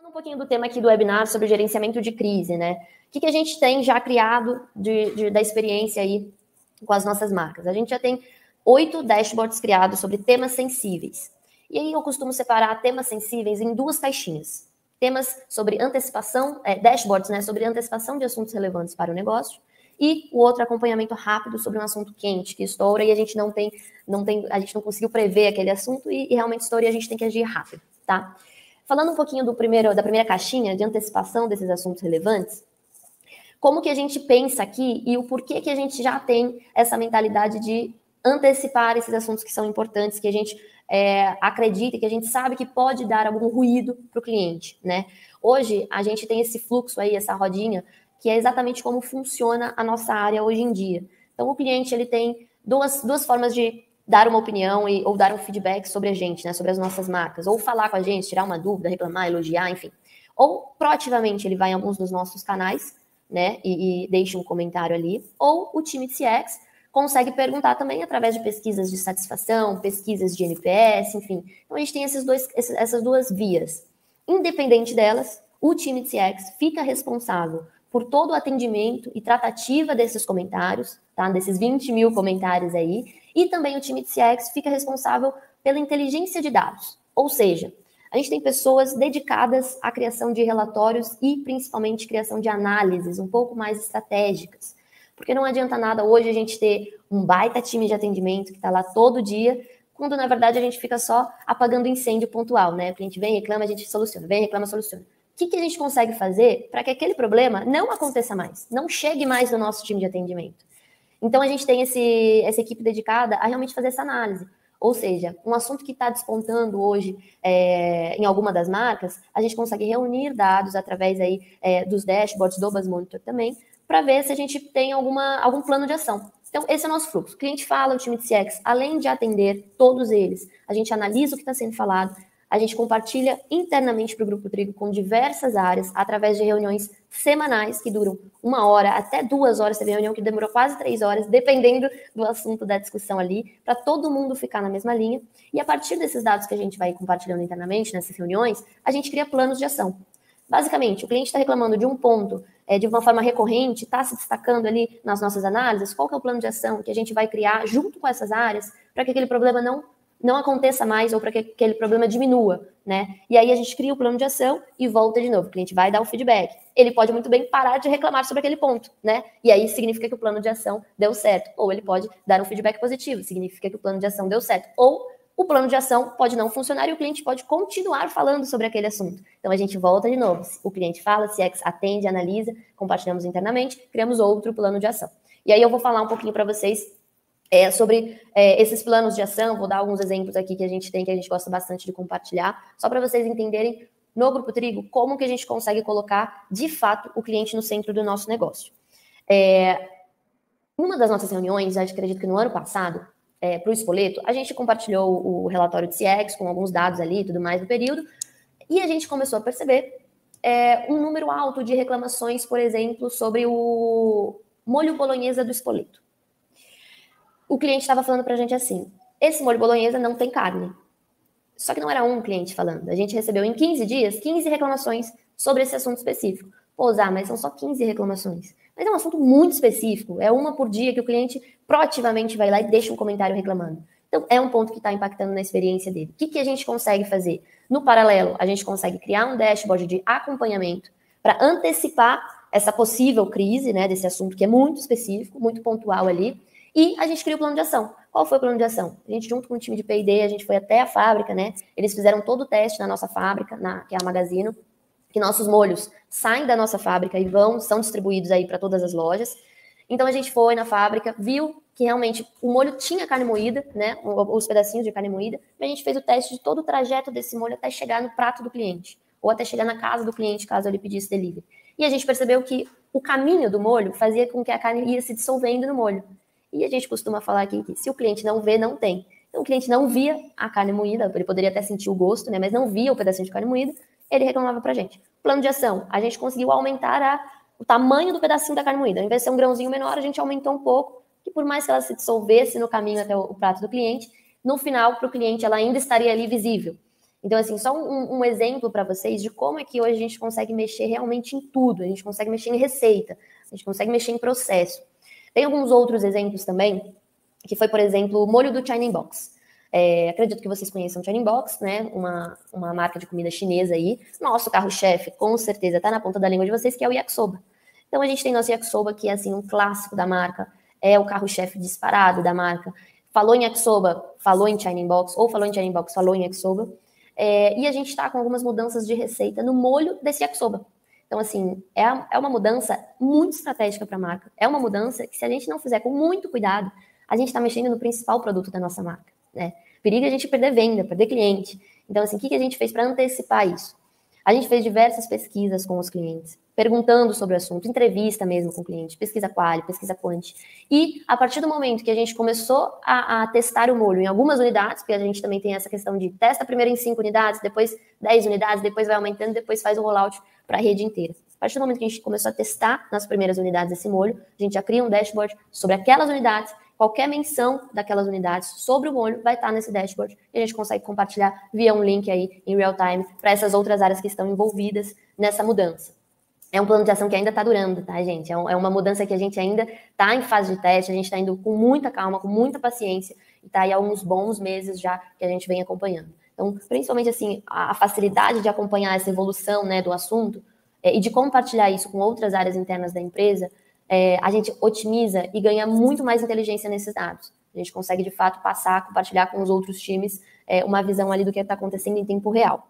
Um pouquinho do tema aqui do webinar sobre gerenciamento de crise, né? O que a gente tem já criado da experiência aí com as nossas marcas? A gente já tem 8 dashboards criados sobre temas sensíveis. E aí eu costumo separar temas sensíveis em 2 caixinhas. Temas sobre antecipação, dashboards, né? Sobre antecipação de assuntos relevantes para o negócio. E o outro acompanhamento rápido sobre um assunto quente que estoura e a gente a gente não conseguiu prever aquele assunto e realmente estoura e a gente tem que agir rápido, tá? Falando um pouquinho da primeira caixinha de antecipação desses assuntos relevantes, como que a gente pensa aqui e o porquê que a gente já tem essa mentalidade de antecipar esses assuntos que são importantes, que a gente acredita, que a gente sabe que pode dar algum ruído para o cliente, né? Hoje, a gente tem esse fluxo aí, essa rodinha, que é exatamente como funciona a nossa área hoje em dia. Então, o cliente ele tem duas formas de dar uma opinião ou dar um feedback sobre a gente, né, sobre as nossas marcas, ou falar com a gente, tirar uma dúvida, reclamar, elogiar, enfim. Ou proativamente ele vai em alguns dos nossos canais, né, e deixa um comentário ali, ou o time de CX consegue perguntar também através de pesquisas de satisfação, pesquisas de NPS, enfim. Então a gente tem essas duas vias. Independente delas, o time de CX fica responsável por todo o atendimento e tratativa desses comentários, tá? Desses 20 mil comentários aí, e também o time de CX fica responsável pela inteligência de dados. Ou seja, a gente tem pessoas dedicadas à criação de relatórios e principalmente criação de análises um pouco mais estratégicas. Porque não adianta nada hoje a gente ter um baita time de atendimento que está lá todo dia, quando na verdade a gente fica só apagando incêndio pontual, né? O cliente vem, reclama, a gente soluciona, vem, reclama, soluciona. O que a gente consegue fazer para que aquele problema não aconteça mais, não chegue mais no nosso time de atendimento? Então, a gente tem essa equipe dedicada a realmente fazer essa análise. Ou seja, um assunto que está despontando hoje em alguma das marcas, a gente consegue reunir dados através aí, dos dashboards do Buzz Monitor também, para ver se a gente tem algum plano de ação. Então, esse é o nosso fluxo. O cliente fala, o time de CX, além de atender todos eles, a gente analisa o que está sendo falado, a gente compartilha internamente para o Grupo Trigo com diversas áreas, através de reuniões semanais, que duram 1 hora até 2 horas. Teve reunião que demorou quase 3 horas, dependendo do assunto da discussão ali, para todo mundo ficar na mesma linha. E a partir desses dados que a gente vai compartilhando internamente nessas reuniões, a gente cria planos de ação. Basicamente, o cliente está reclamando de um ponto de uma forma recorrente, está se destacando ali nas nossas análises, qual que é o plano de ação que a gente vai criar junto com essas áreas para que aquele problema não aconteça mais ou para que aquele problema diminua, né? E aí a gente cria o plano de ação e volta de novo. O cliente vai dar o feedback. Ele pode muito bem parar de reclamar sobre aquele ponto, né? E aí significa que o plano de ação deu certo. Ou ele pode dar um feedback positivo, significa que o plano de ação deu certo. Ou o plano de ação pode não funcionar e o cliente pode continuar falando sobre aquele assunto. Então a gente volta de novo. O cliente fala, CX atende, analisa, compartilhamos internamente, criamos outro plano de ação. E aí eu vou falar um pouquinho para vocês sobre esses planos de ação. Vou dar alguns exemplos aqui que a gente tem, que a gente gosta bastante de compartilhar, só para vocês entenderem no Grupo Trigo como que a gente consegue colocar, de fato, o cliente no centro do nosso negócio. Numa das nossas reuniões, eu acredito que no ano passado, para o Spoleto, a gente compartilhou o relatório de CX com alguns dados ali e tudo mais do período, e a gente começou a perceber um número alto de reclamações, por exemplo, sobre o molho bolonhesa do Spoleto. O cliente estava falando para a gente assim, esse molho bolonhesa não tem carne. Só que não era um cliente falando. A gente recebeu em 15 dias, 15 reclamações sobre esse assunto específico. Pô, Zá, mas são só 15 reclamações. Mas é um assunto muito específico. É uma por dia que o cliente proativamente vai lá e deixa um comentário reclamando. Então, é um ponto que está impactando na experiência dele. O que a gente consegue fazer? No paralelo, a gente consegue criar um dashboard de acompanhamento para antecipar essa possível crise, né, desse assunto que é muito específico, muito pontual ali. E a gente cria o plano de ação. Qual foi o plano de ação? A gente, junto com o time de P&D, a gente foi até a fábrica, né? Eles fizeram todo o teste na nossa fábrica, que é a Magazino, que nossos molhos saem da nossa fábrica e são distribuídos aí para todas as lojas. Então a gente foi na fábrica, viu que realmente o molho tinha carne moída, né? Os pedacinhos de carne moída, e a gente fez o teste de todo o trajeto desse molho até chegar no prato do cliente, ou até chegar na casa do cliente, caso ele pedisse delivery. E a gente percebeu que o caminho do molho fazia com que a carne ia se dissolvendo no molho. E a gente costuma falar aqui que se o cliente não vê, não tem. Então o cliente não via a carne moída, ele poderia até sentir o gosto, né? Mas não via o pedacinho de carne moída, ele reclamava pra gente. Plano de ação, a gente conseguiu aumentar o tamanho do pedacinho da carne moída. Ao invés de ser um grãozinho menor, a gente aumentou um pouco, que por mais que ela se dissolvesse no caminho até o prato do cliente, no final, para o cliente, ela ainda estaria ali visível. Então, assim, só um exemplo para vocês de como é que hoje a gente consegue mexer realmente em tudo. A gente consegue mexer em receita, a gente consegue mexer em processo. Tem alguns outros exemplos também, que foi, por exemplo, o molho do China Box. Acredito que vocês conheçam o China Box, né? Uma marca de comida chinesa aí. Nosso carro-chefe, com certeza, está na ponta da língua de vocês, que é o yakisoba. Então, a gente tem nosso yakisoba, que é, assim, um clássico da marca, é o carro-chefe disparado da marca. Falou em yakisoba, falou em China Box, ou falou em China Box, falou em yakisoba. E a gente está com algumas mudanças de receita no molho desse yakisoba. Então, assim, é uma mudança muito estratégica para a marca. É uma mudança que, se a gente não fizer com muito cuidado, a gente está mexendo no principal produto da nossa marca, né? Periga a gente perder venda, perder cliente. Então, assim, o que a gente fez para antecipar isso? A gente fez diversas pesquisas com os clientes, perguntando sobre o assunto, entrevista mesmo com o cliente, pesquisa quali, pesquisa quanti. E a partir do momento que a gente começou a testar o molho em algumas unidades, porque a gente também tem essa questão de testa primeiro em 5 unidades, depois 10 unidades, depois vai aumentando, depois faz o rollout para a rede inteira. A partir do momento que a gente começou a testar nas primeiras unidades esse molho, a gente já cria um dashboard sobre aquelas unidades. Qualquer menção daquelas unidades sobre o molho vai estar nesse dashboard e a gente consegue compartilhar via um link aí em real time para essas outras áreas que estão envolvidas nessa mudança. É um plano de ação que ainda está durando, tá, gente? É uma mudança que a gente ainda está em fase de teste, a gente está indo com muita calma, com muita paciência, e está aí há uns bons meses já que a gente vem acompanhando. Então, principalmente, assim, a facilidade de acompanhar essa evolução, né, do assunto e de compartilhar isso com outras áreas internas da empresa, a gente otimiza e ganha muito mais inteligência nesses dados. A gente consegue, de fato, compartilhar com os outros times uma visão ali do que está acontecendo em tempo real.